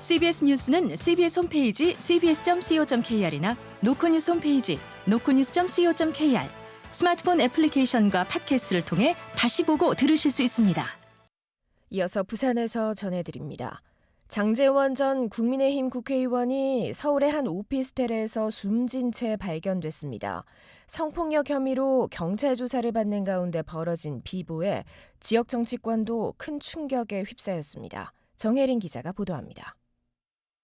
CBS 뉴스는 CBS 홈페이지 cbs.co.kr이나 노코뉴스 홈페이지 노코뉴스.co.kr, 스마트폰 애플리케이션과 팟캐스트를 통해 다시 보고 들으실 수 있습니다. 이어서 부산에서 전해드립니다. 장제원 전 국민의힘 국회의원이 서울의 한 오피스텔에서 숨진 채 발견됐습니다. 성폭력 혐의로 경찰 조사를 받는 가운데 벌어진 비보에 지역 정치권도 큰 충격에 휩싸였습니다. 정혜린 기자가 보도합니다.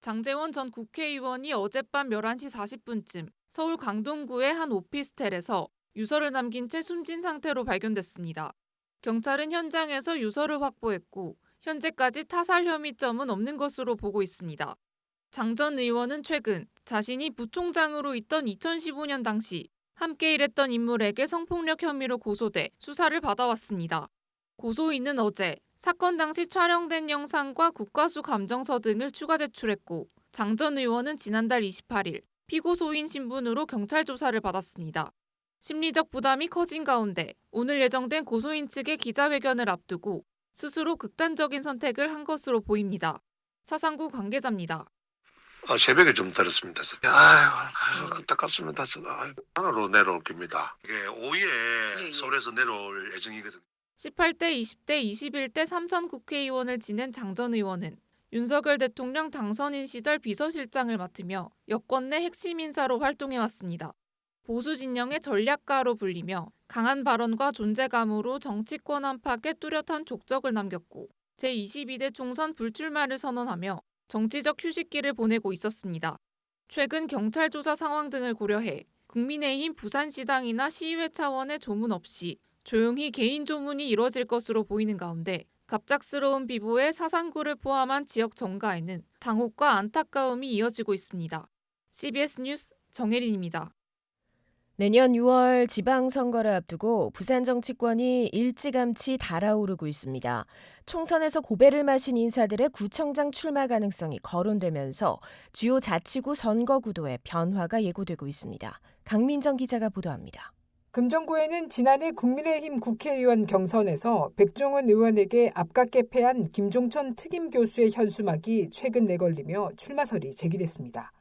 장제원 전 국회의원이 어젯밤 11시 40분쯤 서울 강동구의 한 오피스텔에서 유서를 남긴 채 숨진 상태로 발견됐습니다. 경찰은 현장에서 유서를 확보했고 현재까지 타살 혐의점은 없는 것으로 보고 있습니다. 장 전 의원은 최근 자신이 부총장으로 있던 2015년 당시 함께 일했던 인물에게 성폭력 혐의로 고소돼 수사를 받아왔습니다. 고소인은 어제 사건 당시 촬영된 영상과 국과수 감정서 등을 추가 제출했고 장 전 의원은 지난달 28일 피고소인 신분으로 경찰 조사를 받았습니다. 심리적 부담이 커진 가운데 오늘 예정된 고소인 측의 기자회견을 앞두고 스스로 극단적인 선택을 한 것으로 보입니다. 사상구 관계자입니다. 새벽에 좀 들었습니다. 아유, 안타깝습니다. 하나로 내려올 겁니다. 이게 오후에 서울에서 내려올 예정이거든요. 18대, 20대, 21대 3선 국회의원을 지낸 장 전 의원은 윤석열 대통령 당선인 시절 비서실장을 맡으며 여권 내 핵심 인사로 활동해왔습니다. 보수 진영의 전략가로 불리며 강한 발언과 존재감으로 정치권 안팎에 뚜렷한 족적을 남겼고 제22대 총선 불출마를 선언하며 정치적 휴식기를 보내고 있었습니다. 최근 경찰 조사 상황 등을 고려해 국민의힘 부산시당이나 시의회 차원의 조문 없이 조용히 개인 조문이 이뤄질 것으로 보이는 가운데 갑작스러운 비보에 사상구를 포함한 지역 정가에는 당혹과 안타까움이 이어지고 있습니다. CBS 뉴스 정혜린입니다. 내년 6월 지방선거를 앞두고 부산 정치권이 일찌감치 달아오르고 있습니다. 총선에서 고배를 마신 인사들의 구청장 출마 가능성이 거론되면서 주요 자치구 선거 구도에 변화가 예고되고 있습니다. 강민정 기자가 보도합니다. 금정구에는 지난해 국민의힘 국회의원 경선에서 백종원 의원에게 아깝게 패한 김종천 특임교수의 현수막이 최근 내걸리며 출마설이 제기됐습니다.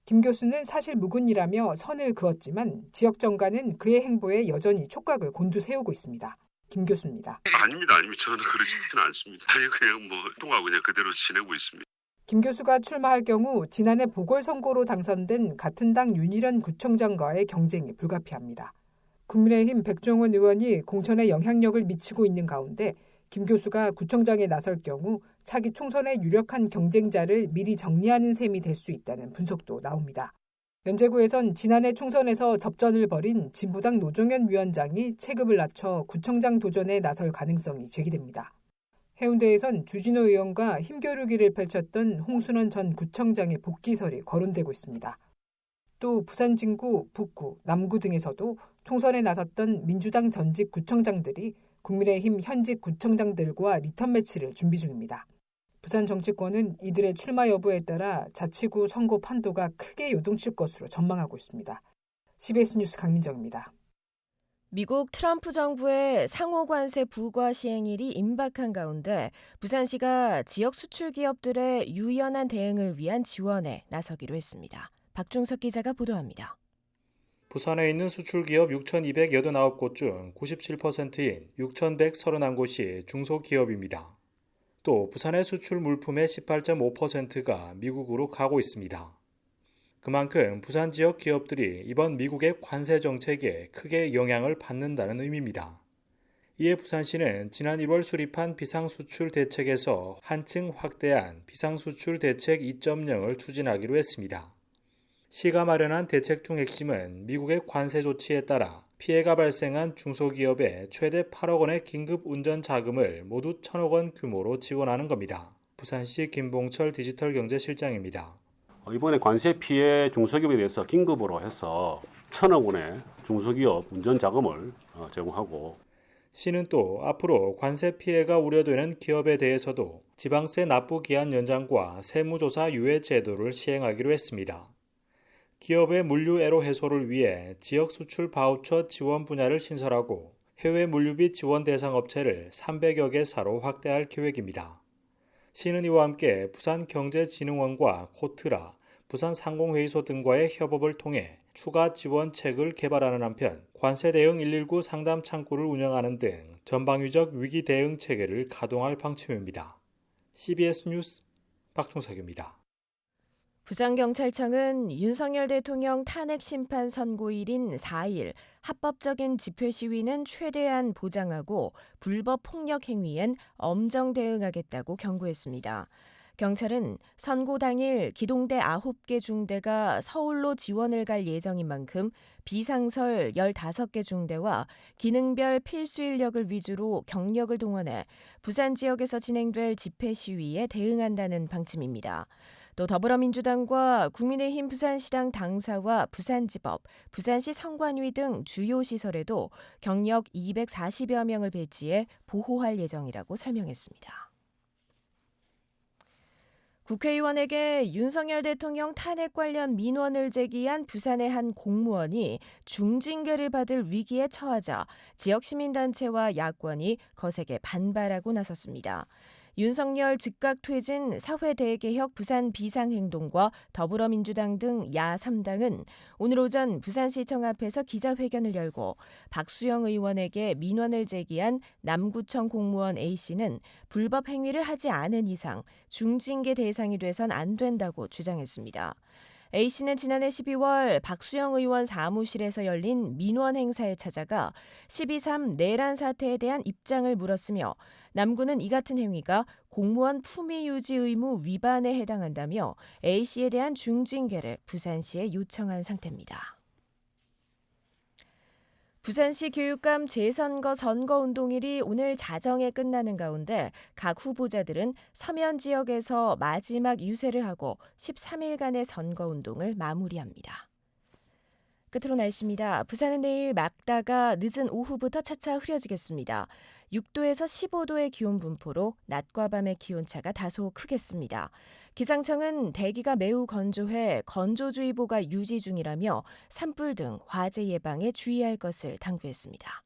김 교수는 사실 무근이라며 선을 그었지만 지역 정가는 그의 행보에 여전히 촉각을 곤두세우고 있습니다. 김 교수입니다. 아닙니다. 저는 그러지는 않습니다. 그냥 통하고 그냥 그대로 지내고 있습니다. 김 교수가 출마할 경우 지난해 보궐선거로 당선된 같은 당 윤일현 구청장과의 경쟁이 불가피합니다. 국민의힘 백종원 의원이 공천에 영향력을 미치고 있는 가운데 김 교수가 구청장에 나설 경우 차기 총선의 유력한 경쟁자를 미리 정리하는 셈이 될 수 있다는 분석도 나옵니다. 연제구에선 지난해 총선에서 접전을 벌인 진보당 노종현 위원장이 체급을 낮춰 구청장 도전에 나설 가능성이 제기됩니다. 해운대에선 주진호 의원과 힘겨루기를 펼쳤던 홍순원 전 구청장의 복귀설이 거론되고 있습니다. 또 부산 진구, 북구, 남구 등에서도 총선에 나섰던 민주당 전직 구청장들이 국민의힘 현직 구청장들과 리턴 매치를 준비 중입니다. 부산 정치권은 이들의 출마 여부에 따라 자치구 선거 판도가 크게 요동칠 것으로 전망하고 있습니다. CBS 뉴스 강민정입니다. 미국 트럼프 정부의 상호 관세 부과 시행일이 임박한 가운데 부산시가 지역 수출 기업들의 유연한 대응을 위한 지원에 나서기로 했습니다. 박중석 기자가 보도합니다. 부산에 있는 수출기업 6,289곳 중 97%인 6,131곳이 중소기업입니다. 또 부산의 수출 물품의 18.5%가 미국으로 가고 있습니다. 그만큼 부산 지역 기업들이 이번 미국의 관세 정책에 크게 영향을 받는다는 의미입니다. 이에 부산시는 지난 1월 수립한 비상수출 대책에서 한층 확대한 비상수출 대책 2.0을 추진하기로 했습니다. 시가 마련한 대책 중 핵심은 미국의 관세 조치에 따라 피해가 발생한 중소기업에 최대 8억 원의 긴급 운전 자금을 모두 1,000억 원 규모로 지원하는 겁니다. 부산시 김봉철 디지털경제실장입니다. 이번에 관세 피해 중소기업에 대해서 긴급으로 해서 1,000억 원의 중소기업 운전 자금을 제공하고 시는 또 앞으로 관세 피해가 우려되는 기업에 대해서도 지방세 납부 기한 연장과 세무조사 유예 제도를 시행하기로 했습니다. 기업의 물류 애로 해소를 위해 지역 수출 바우처 지원 분야를 신설하고 해외 물류비 지원 대상 업체를 300여 개사로 확대할 계획입니다. 시는 이와 함께 부산경제진흥원과 코트라, 부산상공회의소 등과의 협업을 통해 추가 지원책을 개발하는 한편 관세 대응 119 상담 창구를 운영하는 등 전방위적 위기 대응 체계를 가동할 방침입니다. CBS 뉴스 박종석입니다. 부산경찰청은 윤석열 대통령 탄핵 심판 선고일인 4일 합법적인 집회 시위는 최대한 보장하고 불법 폭력 행위엔 엄정 대응하겠다고 경고했습니다. 경찰은 선고 당일 기동대 9개 중대가 서울로 지원을 갈 예정인 만큼 비상설 15개 중대와 기능별 필수 인력을 위주로 경력을 동원해 부산 지역에서 진행될 집회 시위에 대응한다는 방침입니다. 또 더불어민주당과 국민의힘 부산시당 당사와 부산지법, 부산시 성관위 등 주요 시설에도 경력 240여 명을 배치해 보호할 예정이라고 설명했습니다. 국회의원에게 윤석열 대통령 탄핵 관련 민원을 제기한 부산의 한 공무원이 중징계를 받을 위기에 처하자 지역 시민단체와 야권이 거세게 반발하고 나섰습니다. 윤석열 즉각 퇴진 사회대개혁 부산 비상행동과 더불어민주당 등 야 3당은 오늘 오전 부산시청 앞에서 기자회견을 열고 박수영 의원에게 민원을 제기한 남구청 공무원 A씨는 불법 행위를 하지 않은 이상 중징계 대상이 돼선 안 된다고 주장했습니다. A씨는 지난해 12월 박수영 의원 사무실에서 열린 민원 행사에 찾아가 12.3 내란 사태에 대한 입장을 물었으며 남구는 이 같은 행위가 공무원 품위 유지 의무 위반에 해당한다며 A씨에 대한 중징계를 부산시에 요청한 상태입니다. 부산시 교육감 재선거 선거운동일이 오늘 자정에 끝나는 가운데 각 후보자들은 서면 지역에서 마지막 유세를 하고 13일간의 선거운동을 마무리합니다. 끝으로 날씨입니다. 부산은 내일 맑다가 늦은 오후부터 차차 흐려지겠습니다. 6도에서 15도의 기온 분포로 낮과 밤의 기온차가 다소 크겠습니다. 기상청은 대기가 매우 건조해 건조주의보가 유지 중이라며 산불 등 화재 예방에 주의할 것을 당부했습니다.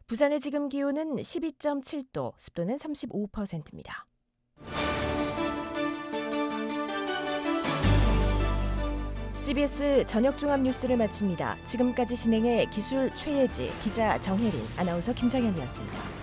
부산의 지금 기온은 12.7도, 습도는 35%입니다. CBS 저녁 종합 뉴스를 마칩니다. 지금까지 진행해 기술 최예지, 기자 정혜린, 아나운서 김장현이었습니다.